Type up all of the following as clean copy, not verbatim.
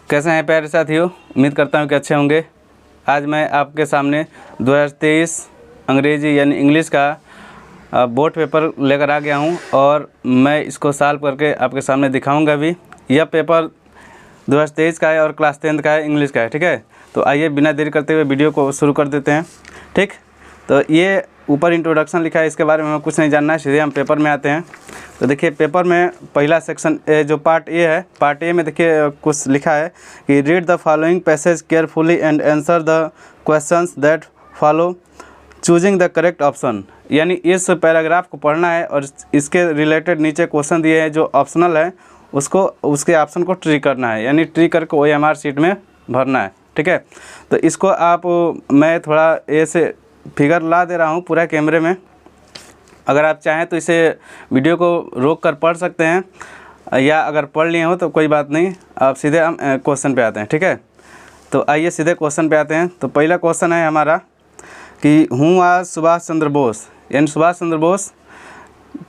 कैसे हैं प्यारे साथियों, उम्मीद करता हूं कि अच्छे होंगे। आज मैं आपके सामने 2023 अंग्रेजी यानी इंग्लिश का बोर्ड पेपर लेकर आ गया हूं और मैं इसको सॉल्व करके आपके सामने दिखाऊंगा भी। यह पेपर 2023 का है और क्लास 10th का है, इंग्लिश का है। ठीक है, तो आइए बिना देरी करते हुए वीडियो को शुरू कर देते हैं। ठीक, तो ये ऊपर इंट्रोडक्शन लिखा है, इसके बारे में हमें कुछ नहीं जानना है, सीधे हम पेपर में आते हैं। तो देखिए पेपर में पहला सेक्शन जो पार्ट ए है, पार्ट ए में देखिए कुछ लिखा है कि read the following passage carefully and answer the questions that follow choosing the correct option. यानी इस पैराग्राफ को पढ़ना है और इसके रिलेटेड नीचे क्वेश्चन दिए हैं जो ऑप्शनल है, उसको उसके ऑप्शन को ट्री करना है, यानी ट्री करके OMR शीट में भरना है। ठीक है, तो इसको आप मैं थोड़ा ऐसे फिगर ला दे रहा हूँ पूरा कैमरे में। अगर आप चाहें तो इसे वीडियो को रोक कर पढ़ सकते हैं, या अगर पढ़ लिए हो तो कोई बात नहीं, आप सीधे हम क्वेश्चन पे आते हैं। ठीक है, तो आइए सीधे क्वेश्चन पे आते हैं। तो पहला क्वेश्चन है हमारा कि हूँ आज सुभाष चंद्र बोस, यानी सुभाष चंद्र बोस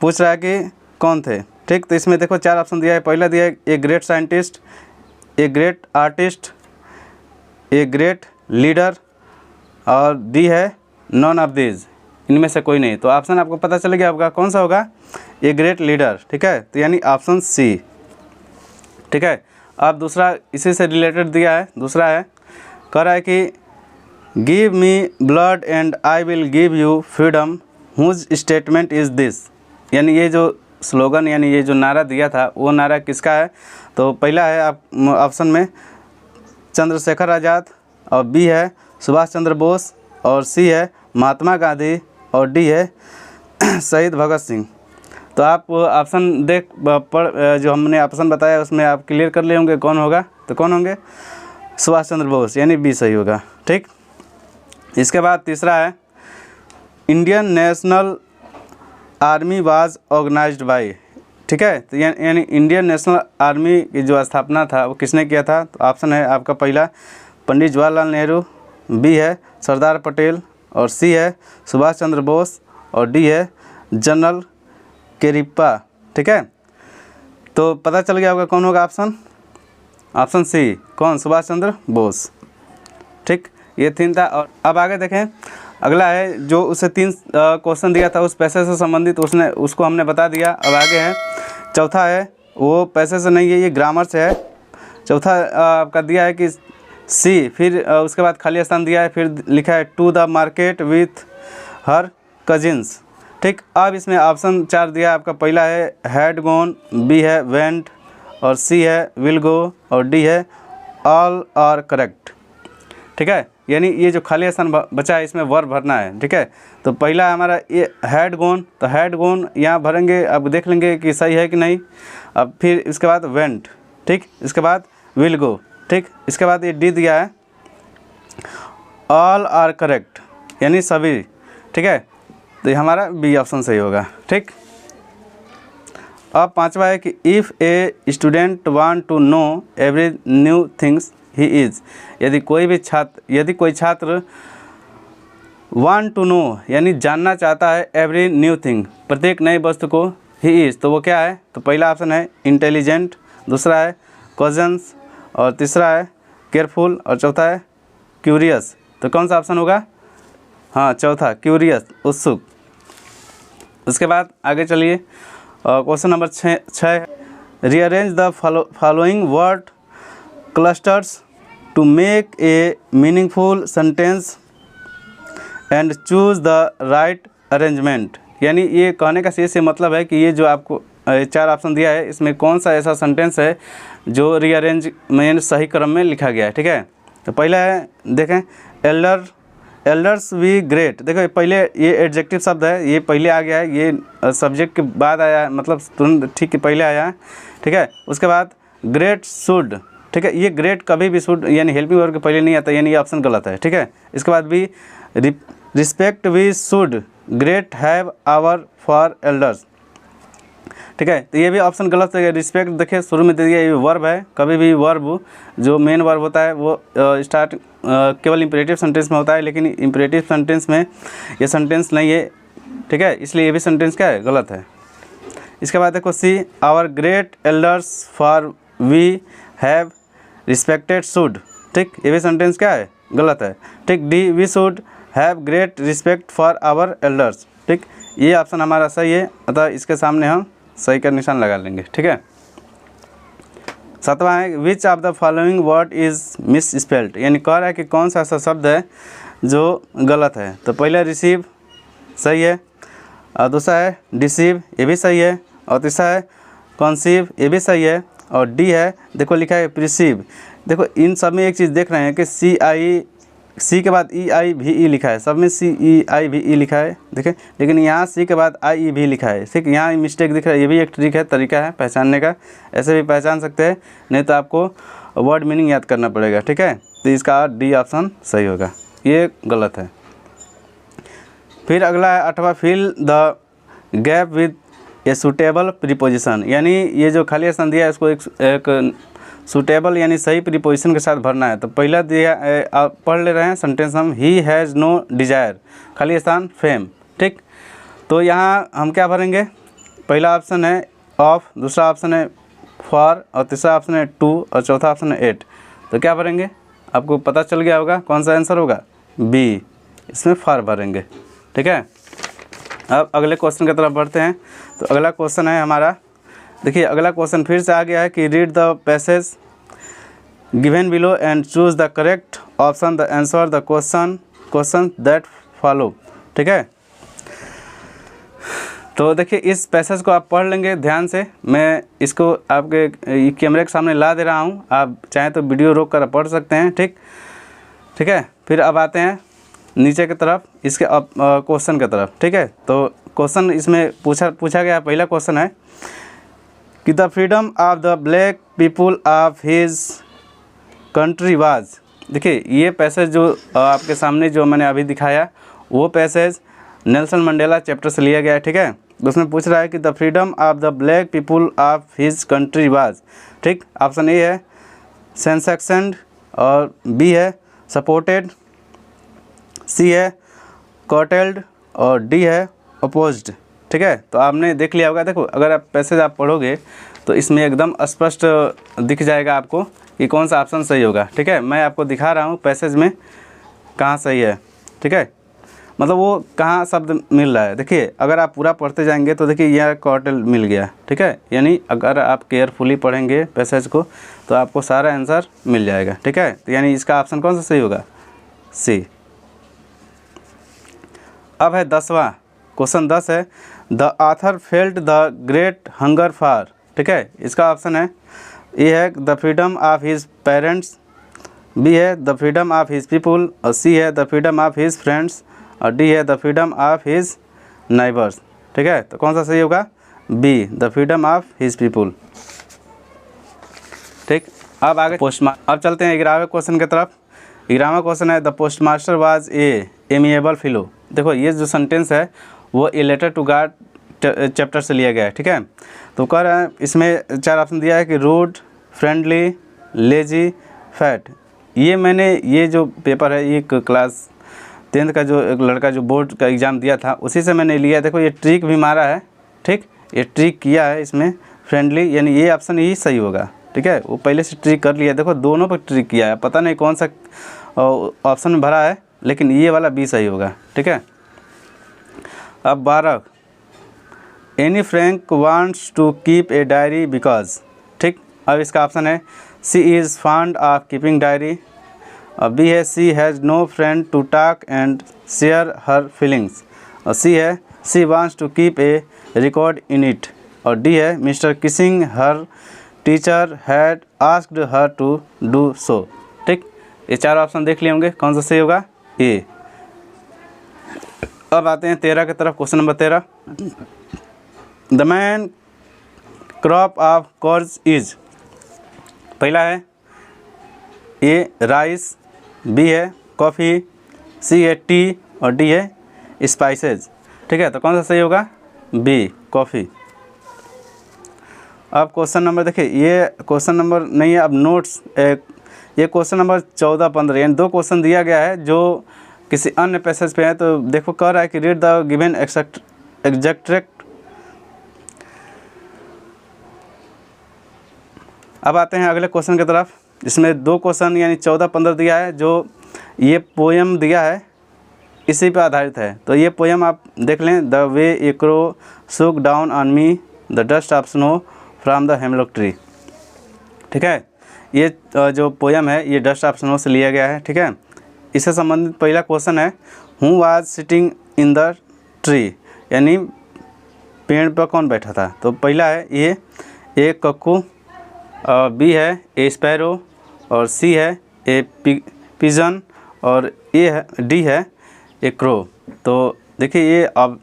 पूछ रहा है कि कौन थे। ठीक, तो इसमें देखो 4 ऑप्शन दिया है। पहला दिया है a great scientist, a great artist, a great leader, और डी है नॉन ऑफ दीज, इनमें से कोई नहीं। तो ऑप्शन आपको पता चल गया आपका कौन सा होगा, ए ग्रेट लीडर। ठीक है, तो यानी ऑप्शन सी। ठीक है, अब दूसरा इसी से रिलेटेड दिया है, दूसरा है कह रहा है कि give me blood and I will give you freedom whose statement is this. यानी ये जो स्लोगन यानी ये जो नारा दिया था वो नारा किसका है। तो पहला है आप ऑप्शन में चंद्रशेखर आज़ाद, और बी है सुभाष चंद्र बोस, और सी है महात्मा गांधी, और डी है शहीद भगत सिंह। तो आप ऑप्शन देख पढ़ जो हमने ऑप्शन बताया उसमें आप क्लियर कर लिए होंगे कौन होगा। तो कौन होंगे, सुभाष चंद्र बोस, यानी बी सही होगा। ठीक, इसके बाद तीसरा है Indian national army was organised by. ठीक है, तो यानी इंडियन नेशनल आर्मी की जो स्थापना था वो किसने किया था। तो ऑप्शन है आपका पहला पंडित जवाहरलाल नेहरू, बी है सरदार पटेल, और सी है सुभाष चंद्र बोस, और डी है जनरल केरिप्पा। ठीक है, तो पता चल गया होगा कौन होगा ऑप्शन सी, कौन, सुभाष चंद्र बोस। ठीक, ये 3 था। और अब आगे देखें, अगला है जो उसे 3 क्वेश्चन दिया था उस पैसे से संबंधित, उसको हमने बता दिया। अब आगे है चौथा है, वो पैसे से नहीं है, ये ग्रामर से है। चौथा आपका दिया है कि सी, फिर उसके बाद खाली स्थान दिया है, फिर लिखा है to the market with her cousins. ठीक, अब इसमें ऑप्शन 4 दिया है आपका, पहला है हैड गॉन, बी है वेंट, और सी है विल गो, और डी है ऑल आर करेक्ट। ठीक है, यानी ये जो खाली स्थान बचा है इसमें वर्ब भरना है। ठीक है, तो पहला हमारा ये हैड गॉन, तो हैड गॉन यहाँ भरेंगे, अब देख लेंगे कि सही है कि नहीं। अब फिर इसके बाद वेंट, ठीक, इसके बाद विल गो। ठीक, इसके बाद ये डी दिया है ऑल आर करेक्ट, यानी सभी। ठीक है, तो ये हमारा बी ऑप्शन सही होगा। ठीक, अब पांचवा है कि if a student want to know every new things he is. यदि कोई छात्र वांट टू नो यानी जानना चाहता है एवरी न्यू थिंग, प्रत्येक नई वस्तु को, ही इज़, तो वो क्या है। तो पहला ऑप्शन है इंटेलिजेंट, दूसरा है कॉजन्स, और तीसरा है केयरफुल, और चौथा है क्यूरियस। तो कौन सा ऑप्शन होगा, हाँ चौथा क्यूरियस, उत्सुक। उसके बाद आगे चलिए, question number 6 rearrange the following word clusters to make a meaningful sentence and choose the right arrangement. यानी ये कहने का से मतलब है कि ये जो आपको 4 ऑप्शन दिया है इसमें कौन सा ऐसा सेंटेंस है जो रीअरेंज में सही क्रम में लिखा गया है। ठीक है, तो पहला है देखें एल्डर्स वी ग्रेट। देखो पहले ये एडजेक्टिव शब्द है, ये पहले आ गया है, ये सब्जेक्ट के बाद आया है, मतलब तुरंत ठीक के पहले आया है। ठीक है, उसके बाद ग्रेट शुड। ठीक है, ये ग्रेट कभी भी शुड यानी हेल्पिंग वर्ब के पहले नहीं आता, यानी ये ऑप्शन गलत है। ठीक है, इसके बाद भी respect we should great have our for elders. ठीक है, तो ये भी ऑप्शन गलत है। रिस्पेक्ट देखिए शुरू में दे दिया, ये वर्ब है, कभी भी वर्ब जो मेन वर्ब होता है वो स्टार्ट केवल इंपरेटिव सेंटेंस में होता है, लेकिन इंपरेटिव सेंटेंस में ये सेंटेंस नहीं है। ठीक है, इसलिए ये भी सेंटेंस क्या है, गलत है। इसके बाद देखो C, our great elders for we have respected should, ठीक, ये भी सेंटेंस क्या है, गलत है, ठीक। D, we should have great respect for our elders, ठीक, ये ऑप्शन हमारा सही है, अतः इसके सामने हम सही का निशान लगा लेंगे, ठीक है। 7वां है which of the following word is miss spelled, यानी कह रहा है कि कौन सा ऐसा शब्द है जो गलत है। तो पहला रिसीव सही है, और दूसरा है डिसीव, ये भी सही है, और तीसरा है कॉन्सीव, ये भी सही है, और डी है, देखो लिखा है प्रिसीव। देखो इन सब में एक चीज़ देख रहे हैं कि सी के बाद EIVE लिखा है, सब में CEIVE लिखा है, देखें, लेकिन यहाँ सी के बाद IEV लिखा है, ठीक, यहाँ मिस्टेक दिख रहा है, ये भी एक ट्रिक है, तरीका है पहचानने का, ऐसे भी पहचान सकते हैं, नहीं तो आपको वर्ड मीनिंग याद करना पड़ेगा, ठीक है। तो इसका डी ऑप्शन सही होगा, ये गलत है। फिर अगला है 8वां fill the gap with a suitable preposition, यानी ये जो खाली स्थान दिया है इसको एक सूटेबल यानी सही प्रीपोजिशन के साथ भरना है। तो पहला दिया आप पढ़ ले रहे हैं सेंटेंस हम, ही हैज़ नो डिजायर, खाली स्थान फेम, ठीक। तो यहाँ हम क्या भरेंगे, पहला ऑप्शन है ऑफ, दूसरा ऑप्शन है फॉर, और तीसरा ऑप्शन है टू, और चौथा ऑप्शन है एट। तो क्या भरेंगे, आपको पता चल गया होगा कौन सा आंसर होगा, बी, इसमें फॉर भरेंगे, ठीक है। अब अगले क्वेश्चन की तरफ बढ़ते हैं। तो अगला क्वेश्चन है हमारा, देखिए अगला क्वेश्चन फिर से आ गया है कि read the passage given below and choose the correct option the answer the question that follow, ठीक है। तो देखिए इस पैसेज को आप पढ़ लेंगे ध्यान से, मैं इसको आपके कैमरे के सामने ला दे रहा हूँ, आप चाहें तो वीडियो रोक कर पढ़ सकते हैं, ठीक है। फिर अब आते हैं नीचे की तरफ, इसके क्वेश्चन की तरफ, ठीक है। तो क्वेश्चन इसमें पूछा गया, पहला क्वेश्चन है कि the freedom of the black people of his country was, देखिए ये पैसेज जो आपके सामने जो मैंने अभी दिखाया वो पैसेज नेल्सन मंडेला चैप्टर से लिया गया है, ठीक है। उसमें पूछ रहा है कि the freedom of the black people of his country was, ठीक। ऑप्शन ए है सेंसेक्शंड, और बी है सपोर्टेड, सी है कॉटेल्ड, और डी है अपोज्ड, ठीक है। तो आपने देख लिया होगा, देखो अगर आप पैसेज आप पढ़ोगे तो इसमें एकदम स्पष्ट दिख जाएगा आपको कि कौन सा ऑप्शन सही होगा, ठीक है। मैं आपको दिखा रहा हूँ पैसेज में कहाँ सही है, ठीक है, मतलब वो कहाँ शब्द मिल रहा है। देखिए अगर आप पूरा पढ़ते जाएंगे तो देखिए यह कॉटेल मिल गया, ठीक है, यानी अगर आप केयरफुली पढ़ेंगे पैसेज को तो आपको सारा आंसर मिल जाएगा, ठीक है। तो यानी इसका ऑप्शन कौन सा सही होगा, सी। अब है 10वां क्वेश्चन, 10 है the author felt the great hunger for, ठीक है। इसका ऑप्शन है ए है the freedom of his parents, B है the freedom of his people, और सी है the freedom of his friends, और डी है the freedom of his neighbours, ठीक है। तो कौन सा सही होगा, B, the freedom of his people, ठीक। अब आगे अब चलते हैं 11वें क्वेश्चन की तरफ। 11वां क्वेश्चन है the postmaster was a amiable fellow, देखो ये जो सेंटेंस है वो a letter to God chapter से लिया गया है, ठीक है। तो कह रहा है इसमें 4 ऑप्शन दिया है कि रूड, फ्रेंडली, लेजी, फैट। ये मैंने ये जो पेपर है ये क्लास 10th का जो एक लड़का जो बोर्ड का एग्ज़ाम दिया था उसी से मैंने लिया। देखो ये ट्रिक भी मारा है, ठीक, ये ट्रिक किया है इसमें फ्रेंडली, यानी ये ऑप्शन ही सही होगा, ठीक है। वो पहले से ट्रिक कर लिया, देखो दोनों पर ट्रिक किया है, पता नहीं कौन सा ऑप्शन में भरा है, लेकिन ये वाला बी सही होगा, ठीक है। अब 12 Anne Frank wants to keep a diary because, ठीक। अब इसका ऑप्शन है she is fond of keeping diary, और बी है she has no friend to talk and share her feelings, और सी है she wants to keep a record in it, और D है Mr Keesing her teacher had asked her to do so, ठीक। ये 4 option देख लिए होंगे, कौन सा सही होगा, ए। अब आते हैं 13 की तरफ, question number 13 the main crop of course is, पहला है ए राइस, बी है कॉफ़ी, सी है टी, और डी है स्पाइसेज, ठीक है। तो कौन सा सही होगा, बी, कॉफ़ी। अब क्वेश्चन नंबर देखिए, ये क्वेश्चन नंबर नहीं है, अब नोट्स ये क्वेश्चन नंबर 14-15 यानी 2 क्वेश्चन दिया गया है जो किसी अन्य पैसेज पे है। तो देखो कह रहा है कि रीड द गिवन एग्जैक्ट। अब आते हैं अगले क्वेश्चन की तरफ। इसमें 2 क्वेश्चन यानी 14-15 दिया है। जो ये पोएम दिया है इसी पे आधारित है। तो ये पोएम आप देख लें, the way A crow Shuk down on me the dust of snow from the hemlock tree. ठीक है, ये जो पोएम है ये डस्ट ऑफ स्नो से लिया गया है। ठीक है, इससे संबंधित पहला क्वेश्चन है, who was sitting in the tree, यानी पेड़ पर कौन बैठा था। तो पहला है ये ए कक्कू, बी है ए स्पैरो, और सी है ए पिजन, और ए है डी है ए क्रो। तो देखिए ये अब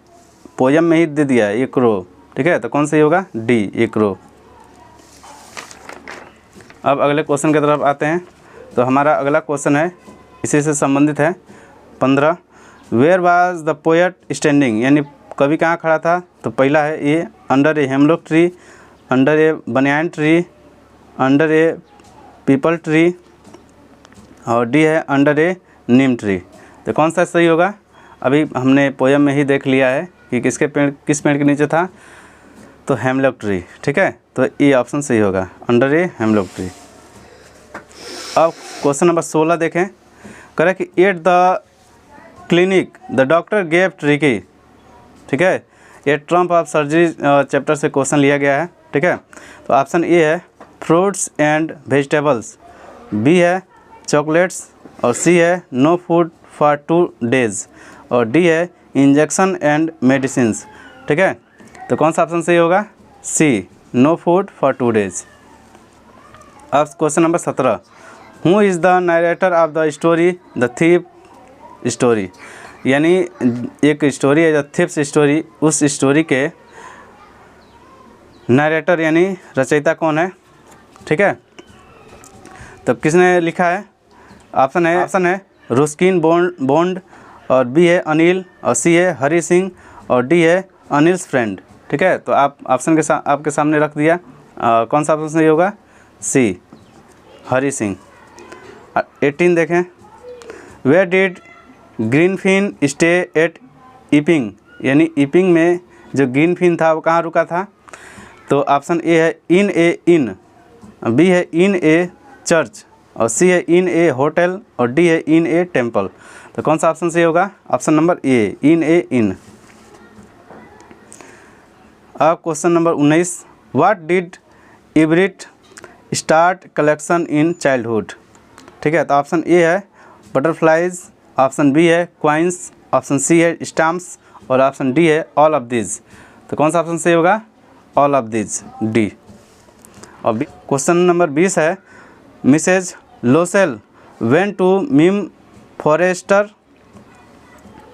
पोएम में ही दे दिया है ए क्रो। ठीक है, तो कौन सही होगा, डी ए क्रो। अब अगले क्वेश्चन की तरफ आते हैं। तो हमारा अगला क्वेश्चन है इसी से संबंधित है 15, where was the poet standing, यानी कवि कहाँ खड़ा था। तो पहला है A under a hemlock tree, under a banyan tree, under a peepal tree, और डी है अंडर ए नीम ट्री। तो कौन सा सही होगा, अभी हमने पोएम में ही देख लिया है कि किस पेड़ के नीचे था, तो हेमलॉक ट्री। ठीक है, तो ये ऑप्शन सही होगा, अंडर ए हेमलॉक ट्री। अब क्वेश्चन नंबर 16 देखें, कह रहा है कि at the clinic the doctor gave tricky. ठीक है, ये ट्रम्प ऑफ सर्जरी चैप्टर से क्वेश्चन लिया गया है। ठीक है, तो ऑप्शन ए है फ्रूट्स एंड वेजिटेबल्स, बी है चॉकलेट्स, और सी है नो फूड फॉर 2 days, और डी है इंजेक्शन एंड मेडिसिन्स। ठीक है, तो कौन सा ऑप्शन सही होगा, सी नो फूड फॉर 2 days। अब question number 17, who is the narrator of the story the thief story, यानी एक स्टोरी है द थीफ्स स्टोरी, उस स्टोरी के नरेटर यानी रचयिता कौन है। ठीक है, तो किसने लिखा है, ऑप्शन है रुस्किन बॉन्ड, और बी है अनिल, और सी है हरी सिंह, और डी है अनिल्स फ्रेंड। ठीक है, तो आप ऑप्शन के आपके सामने रख दिया, कौन सा ऑप्शन सही होगा, सी हरी सिंह। 18 देखें, वेयर डिड ग्रीनफिन स्टे एट ईपिंग, यानी ईपिंग में जो ग्रीनफिन था वो कहाँ रुका था। तो ऑप्शन ए है इन ए इन, बी है इन ए चर्च, और सी है इन ए होटल, और डी है इन ए टेम्पल। तो कौन सा ऑप्शन सही होगा, option number A in A in. अब question number 19, what did Ebright start collection in childhood. ठीक है, तो ऑप्शन ए है बटरफ्लाइज, ऑप्शन बी है क्वाइंस, ऑप्शन सी है स्टैम्प्स, और ऑप्शन डी है ऑल ऑफ दीज। तो कौन सा ऑप्शन सही होगा, ऑल ऑफ दीज, डी। और क्वेश्चन नंबर 20 है, मिसेज लोसेल वेन टू मिम फॉरेस्टर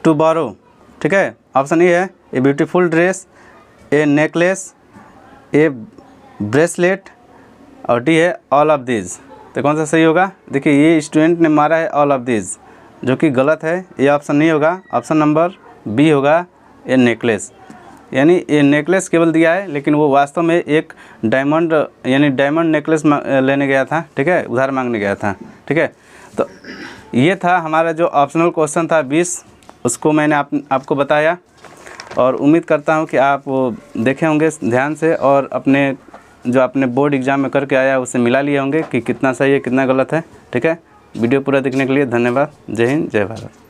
टू बोरो। ठीक है, ऑप्शन ए है a beautiful dress, a necklace, A bracelet, और डी है ऑल ऑफ दीज। तो कौन सा सही होगा, देखिए ये स्टूडेंट ने मारा है ऑल ऑफ दीज, जो कि गलत है, ये ऑप्शन नहीं होगा, ऑप्शन नंबर बी होगा ए नेकलेस। यानी ये नेकलेस केवल दिया है, लेकिन वो वास्तव में एक डायमंड यानी डायमंड नेकलेस लेने गया था। ठीक है, उधार मांगने गया था। ठीक है, तो ये था हमारा जो ऑप्शनल क्वेश्चन था 20, उसको मैंने आपको बताया, और उम्मीद करता हूँ कि आप देखे होंगे ध्यान से, और अपने जो आपने बोर्ड एग्ज़ाम में करके आया उससे मिला लिए होंगे कि कितना सही है कितना गलत है। ठीक है, वीडियो पूरा देखने के लिए धन्यवाद। जय हिंद, जय भारत।